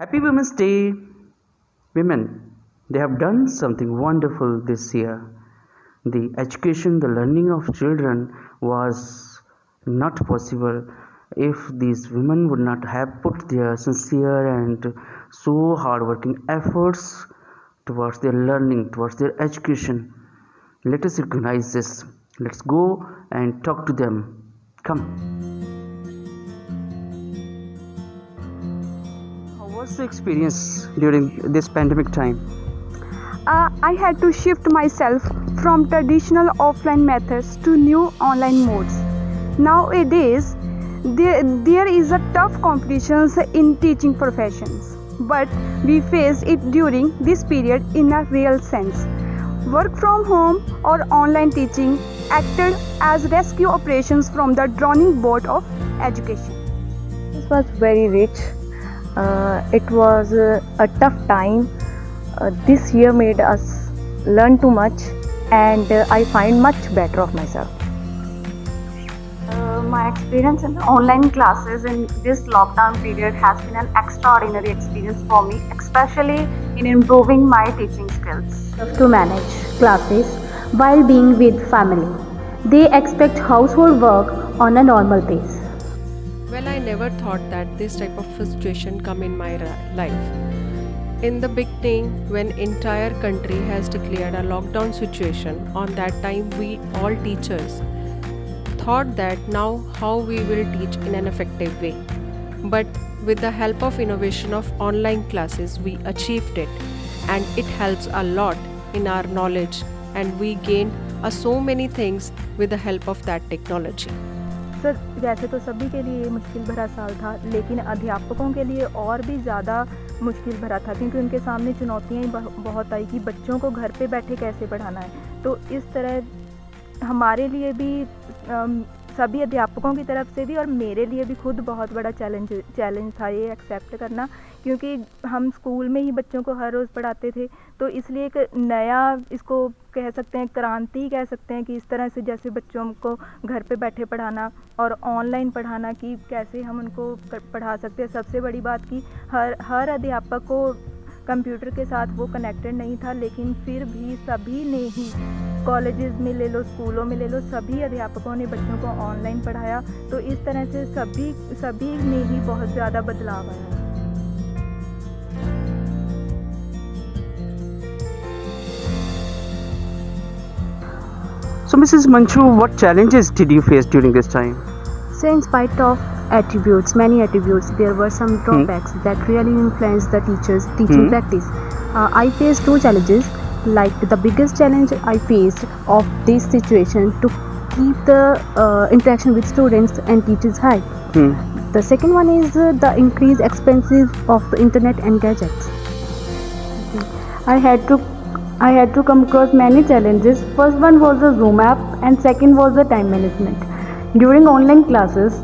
Happy Women's Day, women. They have done something wonderful this year. The education, the learning of children was not possible if these women would not have put their sincere and so hardworking efforts towards their learning, towards their education. Let us recognize this. Let's go and talk to them. Come. How was the experience during this pandemic time? I had to shift myself from traditional offline methods to new online modes. Nowadays, there is a tough competitions in teaching professions, but we faced it during this period in a real sense. Work from home or online teaching acted as rescue operations from the drowning boat of education. This was very rich. It was a tough time. This year made us learn too much, and I find much better of myself. My experience in online classes in this lockdown period has been an extraordinary experience for me, especially in improving my teaching skills. To manage classes while being with family. They expect household work on a normal pace. Well, I never thought that this type of situation come in my life. In the beginning, when entire country has declared a lockdown situation, on that time we all teachers thought that now how we will teach in an effective way. But with the help of innovation of online classes, we achieved it, and it helps a lot in our knowledge, and we gained so many things with the help of that technology. Sir वैसे तो सभी के लिए मुश्किल भरा साल था, लेकिन अध्यापकों के लिए और भी ज़्यादा मुश्किल भरा था, क्योंकि उनके सामने चुनौतियाँ ही बहुत आई कि बच्चों को घर पे बैठे कैसे पढ़ाना है। तो इस तरह हमारे लिए भी सभी अध्यापकों की तरफ से भी और मेरे लिए भी खुद बहुत बड़ा चैलेंज था ये एक्सेप्ट करना, क्योंकि हम स्कूल में ही बच्चों को हर रोज़ पढ़ाते थे। तो इसलिए एक नया इसको कह सकते हैं, क्रांति कह सकते हैं कि इस तरह से जैसे बच्चों को घर पे बैठे पढ़ाना और ऑनलाइन पढ़ाना कि कैसे हम उनको पढ़ा सकते हैं। सबसे बड़ी बात कि हर अध्यापक को कंप्यूटर के साथ वो कनेक्टेड नहीं था, लेकिन फिर भी सभी ने ही कॉलेजेस में ले लो, स्कूलों में ले लो, सभी अध्यापकों ने बच्चों को ऑनलाइन पढ़ाया। तो इस तरह से सभी में ही बहुत ज़्यादा बदलाव आया। So, Mrs. Manchu, what challenges did you face during this time? So, in spite of many attributes, there were some drawbacks that really influenced the teacher's teaching practice. I faced two challenges. Like the biggest challenge I faced of this situation to keep the interaction with students and teachers high. The second one is the increased expenses of the internet and gadgets. I had to come across many challenges. First one was the Zoom app, and second was the time management. During online classes,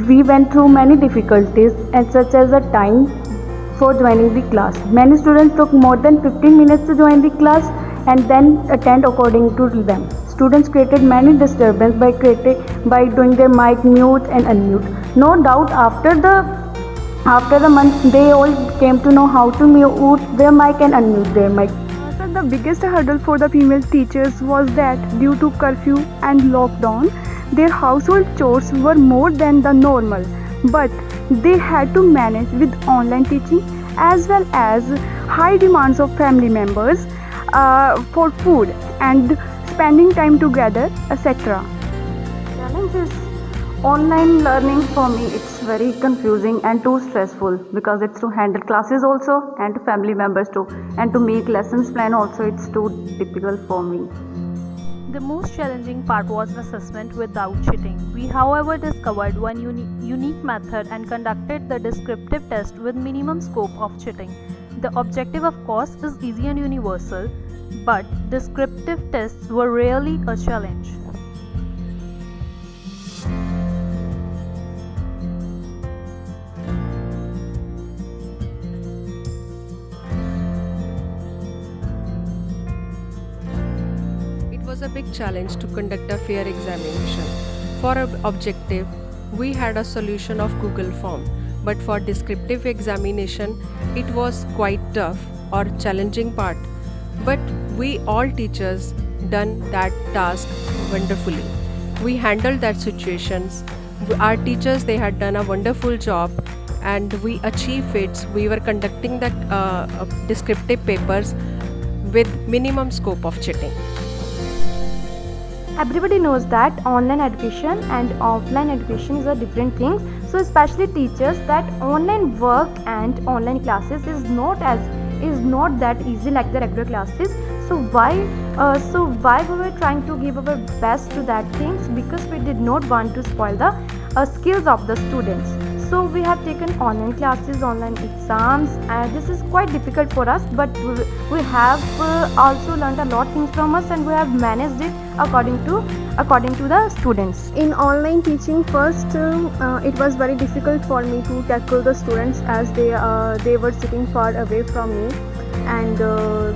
we went through many difficulties, and such as the time for joining the class. Many students took more than 15 minutes to join the class and then attend according to them. Students created many disturbance by doing their mic mute and unmute. No doubt after the month they all came to know how to mute their mic and unmute their mic. So the biggest hurdle for the female teachers was that due to curfew and lockdown, their household chores were more than the normal, but they had to manage with online teaching as well as high demands of family members for food and spending time together, etc. Challenge is online learning for me. It's very confusing and too stressful because it's to handle classes also and family members too, and to make lessons plan also. It's too difficult for me. The most challenging part was assessment without cheating. We, however, discovered one unique method and conducted the descriptive test with minimum scope of cheating. The objective, of course, is easy and universal, but descriptive tests were rarely a challenge. It was a big challenge to conduct a fair examination. For our objective, we had a solution of Google form, but for descriptive examination, it was quite tough or challenging part. But we all teachers done that task wonderfully. We handled that situations. Our teachers, they had done a wonderful job, and we achieved it. We were conducting the descriptive papers with minimum scope of cheating. Everybody knows that online education and offline education is a different thing. So especially teachers, that online work and online classes is not that easy like the regular classes. So why we were trying to give our best to that things, because we did not want to spoil the skills of the students. So we have taken online classes, online exams, and this is quite difficult for us, but we have also learned a lot things from us, and we have managed it according to the students. In online teaching, first it was very difficult for me to tackle the students as they were sitting far away from me, and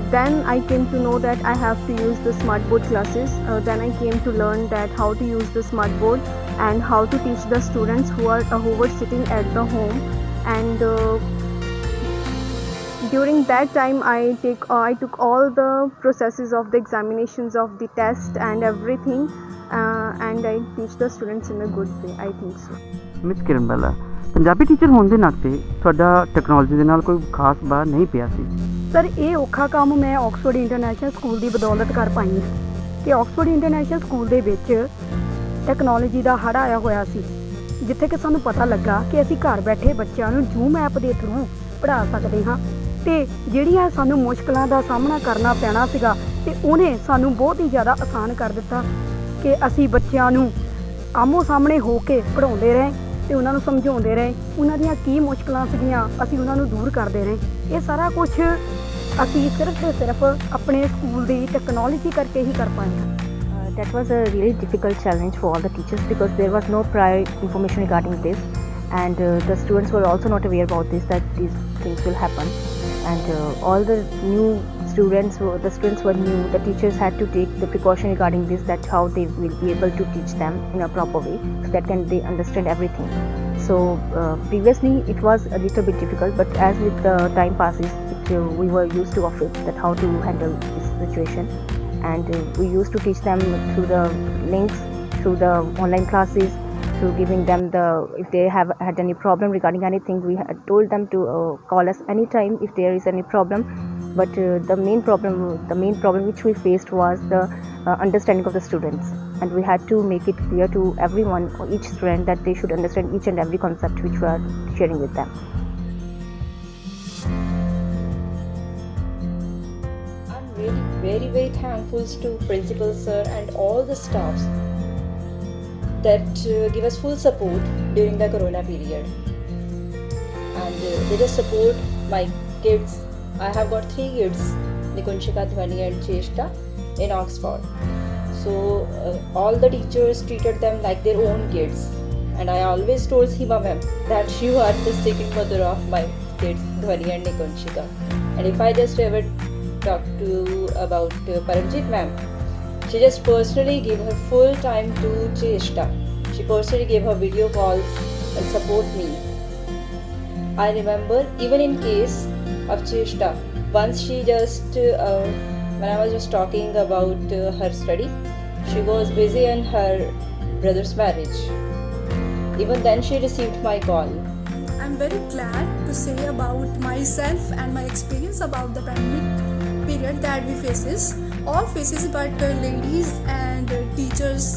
then I came to know that I have to use the smart board classes. Then I came to learn that how to use the smart board and how to teach the students who were sitting at the home. And during that time I took all the processes of the examinations of the test and everything, and I teach the students in a good way, I think so. Miss Kiran Bala, Punjabi teacher ਹੋਣ ਦੇ ਨਾਤੇ ਤੁਹਾਡਾ technology ਦੇ ਨਾਲ ਕੋਈ ਖਾਸ ਬਾਹਰ ਨਹੀਂ ਪਿਆ ਸੀ? ਸਰ, ਇਹ ਔਖਾ ਕੰਮ ਮੈਂ ਆਕਸਫੋਰਡ ਇੰਟਰਨੈਸ਼ਨਲ ਸਕੂਲ ਦੀ ਬਦੌਲਤ ਕਰ ਪਾਈ ਹਾਂ ਕਿ ਆਕਸਫੋਰਡ ਇੰਟਰਨੈਸ਼ਨਲ ਸਕੂਲ ਦੇ ਵਿੱਚ ਟੈਕਨੋਲੋਜੀ ਦਾ ਹੜ੍ਹ ਆਇਆ ਹੋਇਆ ਸੀ, ਜਿੱਥੇ ਕਿ ਸਾਨੂੰ ਪਤਾ ਲੱਗਾ ਕਿ ਅਸੀਂ ਘਰ ਬੈਠੇ ਬੱਚਿਆਂ ਨੂੰ ਜ਼ੂਮ ਐਪ ਦੇ ਥਰੂ ਪੜ੍ਹਾ ਸਕਦੇ ਹਾਂ, ਅਤੇ ਜਿਹੜੀਆਂ ਸਾਨੂੰ ਮੁਸ਼ਕਲਾਂ ਦਾ ਸਾਹਮਣਾ ਕਰਨਾ ਪੈਣਾ ਸੀਗਾ, ਅਤੇ ਉਹਨੇ ਸਾਨੂੰ ਬਹੁਤ ਹੀ ਜ਼ਿਆਦਾ ਆਸਾਨ ਕਰ ਦਿੱਤਾ ਕਿ ਅਸੀਂ ਬੱਚਿਆਂ ਨੂੰ ਆਮੋ ਸਾਹਮਣੇ ਹੋ ਕੇ ਪੜ੍ਹਾਉਂਦੇ ਰਹੇ ਅਤੇ ਉਹਨਾਂ ਨੂੰ ਸਮਝਾਉਂਦੇ ਰਹੇ, ਉਹਨਾਂ ਦੀਆਂ ਕੀ ਮੁਸ਼ਕਲਾਂ ਸੀਗੀਆਂ ਅਸੀਂ ਉਹਨਾਂ ਨੂੰ ਦੂਰ ਕਰਦੇ ਰਹੇ। ਇਹ ਸਾਰਾ ਕੁਛ ਅਸੀਂ ਸਿਰਫ ਅਤੇ ਸਿਰਫ ਆਪਣੇ ਸਕੂਲ ਦੀ ਟੈਕਨੋਲੋਜੀ ਕਰਕੇ ਹੀ ਕਰ ਪਾਏ ਹਾਂ। That was a really difficult challenge for all the teachers because there was no prior information regarding this, and the students were also not aware about this, that these things will happen, and all the students were new. The teachers had to take the precaution regarding this, that how they will be able to teach them in a proper way so that they understand everything. So previously it was a little bit difficult, but as with the time passes, we were used to of it, that how to handle this situation. And we used to teach them through the links, through the online classes, through giving them if they have had any problem regarding anything, we had told them to call us anytime if there is any problem. But the main problem which we faced was the understanding of the students, and we had to make it clear to everyone, or each student, that they should understand each and every concept which we are sharing with them. Very very thankful to principal sir and all the staffs that give us full support during the corona period, and they just support my kids. I have got 3 kids, Nikunshika, Dhwani and Cheshta, in Oxford. So all the teachers treated them like their own kids, and I always told Seema ma'am that you are the second mother of my kids, Dhwani and Nikunshika. And if I just ever talk to about Paramjit ma'am, she just personally gave her full time to Cheshta. She personally gave her video calls and support me. I remember even in case of Cheshta, once she just when I was just talking about her study, she was busy in her brother's marriage. Even then she received my call. I'm very glad to say about myself and my experience about the pandemic period that we all faces, but ladies and teachers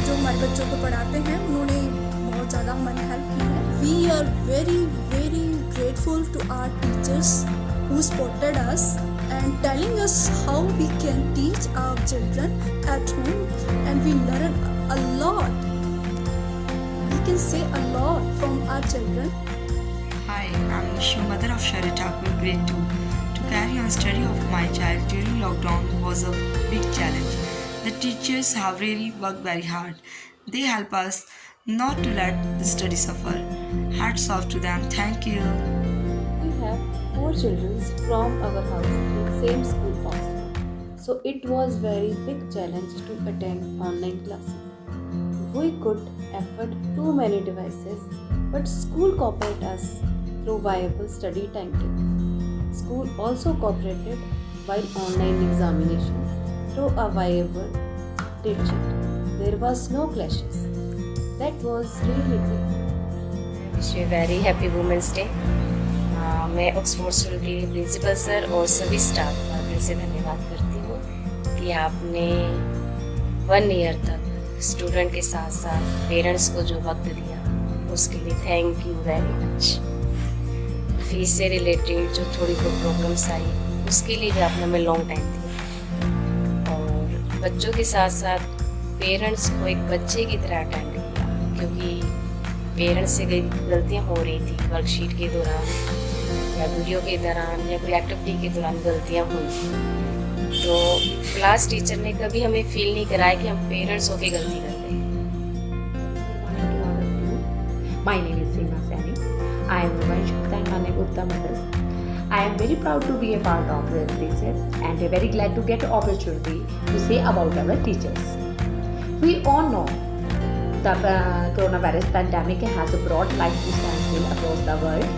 जो हमारे बच्चों को पढ़ाते हैं, उन्होंने बहुत ज़्यादा हमारी हेल्प की है. We are very very grateful to our teachers who supported us and telling us how we can teach our children at home, and we learn a lot. We can say a lot from our children. Hi, I'm Nishu, mother of Hoshiarpur, grade 2. To carry on study of my child during lockdown was a big challenge. The teachers have really worked very hard. They help us not to let the study suffer. Hats off to them. Thank you. We have 4 children from our house in same school Oxford. So it was very big challenge to attend online classes. We could afford too many devices, but school cooperated us through viable study timetables. School also cooperated while online examination through a viable date sheet. There was no clashes. That was really great. Wish you very happy women's day. मैं Oxford school के principal sir और सभी staff का दिल से धन्यवाद करती हूँ कि आपने 1 ईयर तक स्टूडेंट के साथ साथ पेरेंट्स को जो वक्त दिया उसके लिए thank you very much. Fees से रिलेटेड जो थोड़ी बहुत प्रॉब्लम्स आई उसके लिए भी आपने हमें लॉन्ग टाइम दिया और बच्चों के साथ साथ पेरेंट्स को एक बच्चे की तरह अटेंड किया, क्योंकि पेरेंट्स से कई गलतियाँ हो रही थी वर्कशीट के दौरान या वीडियो के दौरान या कोई एक्टिविटी के दौरान गलतियाँ हुई, तो क्लास टीचर ने कभी हमें फील नहीं कराया कि हम पेरेंट्स होकर गलती कर रहे हैं। My name is Seema Sani. I am Vansh Gupta and Mane Gupta mothers. I am very proud to be a part of this and very glad to get the opportunity to say about our teachers. We all know the coronavirus pandemic has brought life to standstill across the world.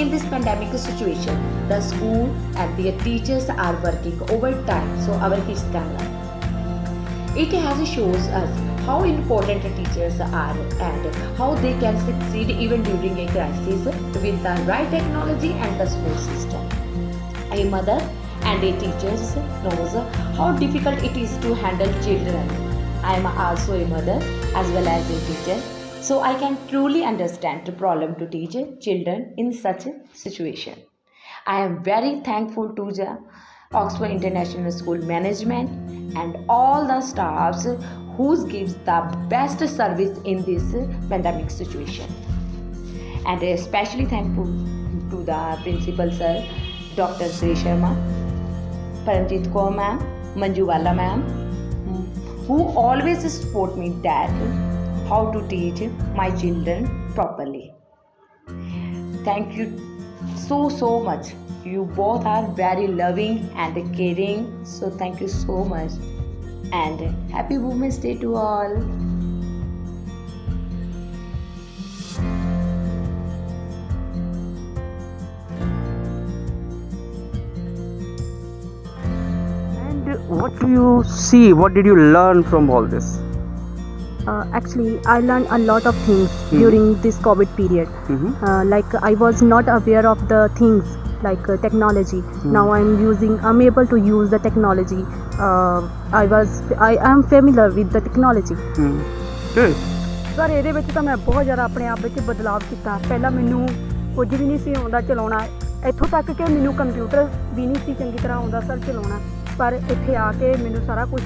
In this pandemic situation, the school and their teachers are working overtime so our kids can learn. It has shows us how important teachers are and how they can succeed even during a crisis with the right technology and the support system. A mother and a teacher knows how difficult it is to handle children. I am also a mother as well as a teacher, so I can truly understand the problem to teach children in such a situation. I am very thankful to the Oxford International School management and all the staffs who gives the best service in this pandemic situation. And especially thankful to the principal sir, Dr. Sri Sharma, Paramjit Kaur ma'am, Manjuwala ma'am, who always support me that how to teach my children properly. Thank you so much. You both are very loving and caring, so thank you so much and happy Women's Day to all. And what do you see, what did you learn from all this? Actually, I learned a lot of things during this COVID period. Like I was not aware of the things like technology. Now I'm able to use the technology. I am familiar with the technology. Good. Sir ਇਹਦੇ ਵਿੱਚ ਤਾਂ ਮੈਂ ਬਹੁਤ ਜ਼ਿਆਦਾ ਆਪਣੇ ਆਪ ਵਿੱਚ ਬਦਲਾਵ ਕੀਤਾ। ਪਹਿਲਾਂ ਮੈਨੂੰ ਕੁਝ ਵੀ ਨਹੀਂ ਸੀ ਆਉਂਦਾ ਚਲਾਉਣਾ, ਇੱਥੋਂ ਤੱਕ ਕਿ ਮੈਨੂੰ ਕੰਪਿਊਟਰ ਵੀ ਨਹੀਂ ਸੀ ਚੰਗੀ ਤਰ੍ਹਾਂ ਆਉਂਦਾ ਸਰ ਚਲਾਉਣਾ, ਪਰ ਇੱਥੇ ਆ ਕੇ ਮੈਨੂੰ ਸਾਰਾ ਕੁਝ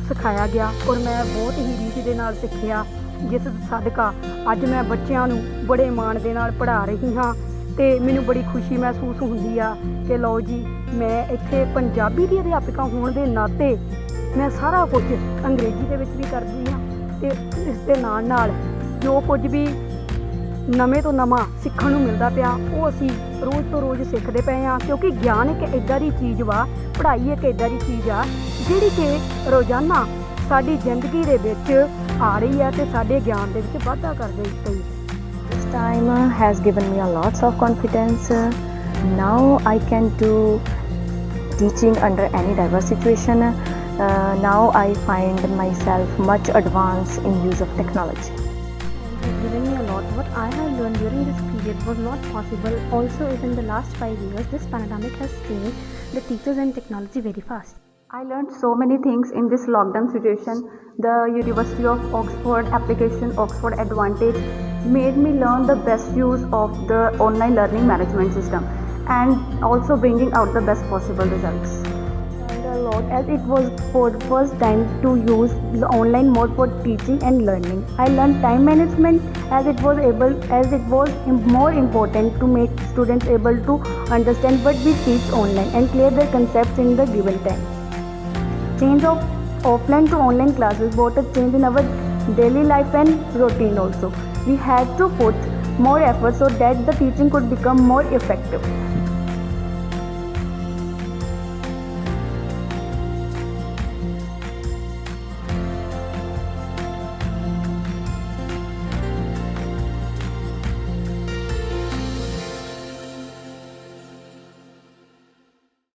ਸਿਖਾਇਆ ਗਿਆ ਔਰ ਮੈਂ ਬਹੁਤ ਹੀ ਰੀਝ ਦੇ ਨਾਲ ਸਿੱਖਿਆ, ਜਿਸ ਸਦਕਾ ਅੱਜ ਮੈਂ ਬੱਚਿਆਂ ਨੂੰ ਬੜੇ ਮਾਣ ਦੇ ਨਾਲ ਪੜ੍ਹਾ ਰਹੀ ਹਾਂ ਅਤੇ ਮੈਨੂੰ ਬੜੀ ਖੁਸ਼ੀ ਮਹਿਸੂਸ ਹੁੰਦੀ ਆ ਕਿ ਲਓ ਜੀ ਮੈਂ ਇੱਥੇ ਪੰਜਾਬੀ ਦੀ ਅਧਿਆਪਿਕਾ ਹੋਣ ਦੇ ਨਾਤੇ ਮੈਂ ਸਾਰਾ ਕੁਝ ਅੰਗਰੇਜ਼ੀ ਦੇ ਵਿੱਚ ਵੀ ਕਰਦੀ ਹਾਂ ਅਤੇ ਇਸ ਦੇ ਨਾਲ ਨਾਲ ਜੋ ਕੁਝ ਵੀ ਨਵੇਂ ਤੋਂ ਨਵਾਂ ਸਿੱਖਣ ਨੂੰ ਮਿਲਦਾ ਪਿਆ ਉਹ ਅਸੀਂ ਰੋਜ਼ ਤੋਂ ਰੋਜ਼ ਸਿੱਖਦੇ ਪਏ ਹਾਂ, ਕਿਉਂਕਿ ਗਿਆਨ ਇੱਕ ਇੱਦਾਂ ਦੀ ਚੀਜ਼ ਵਾ, ਪੜ੍ਹਾਈ ਇੱਕ ਇੱਦਾਂ ਦੀ ਚੀਜ਼ ਆ ਜਿਹੜੀ ਕਿ ਰੋਜ਼ਾਨਾ ਸਾਡੀ ਜ਼ਿੰਦਗੀ ਦੇ ਵਿੱਚ ਆ ਰਹੀ ਹੈ ਅਤੇ ਸਾਡੇ ਗਿਆਨ ਦੇ ਵਿੱਚ ਵਾਧਾ ਕਰ ਰਹੀ ਪਈ। This time has given me a lots of confidence. Now I can do teaching under any diverse situation. Now I find myself much advanced in use of technology. It has given me a lot. What I have learned during this period was not possible. Also, in the last 5 years, this pandemic has changed the teachers and technology very fast. I learned so many things in this lockdown situation. The University of Oxford application, Oxford Advantage, made me learn the best use of the online learning management system and also bringing out the best possible results. A lot, as it was for first time to use the online mode for teaching and learning. I learned time management as it was more important to make students able to understand what we teach online and clear their concepts in the given time. Change of offline to online classes brought a change in our daily life and routine also. We had to put more effort so that the teaching could become more effective.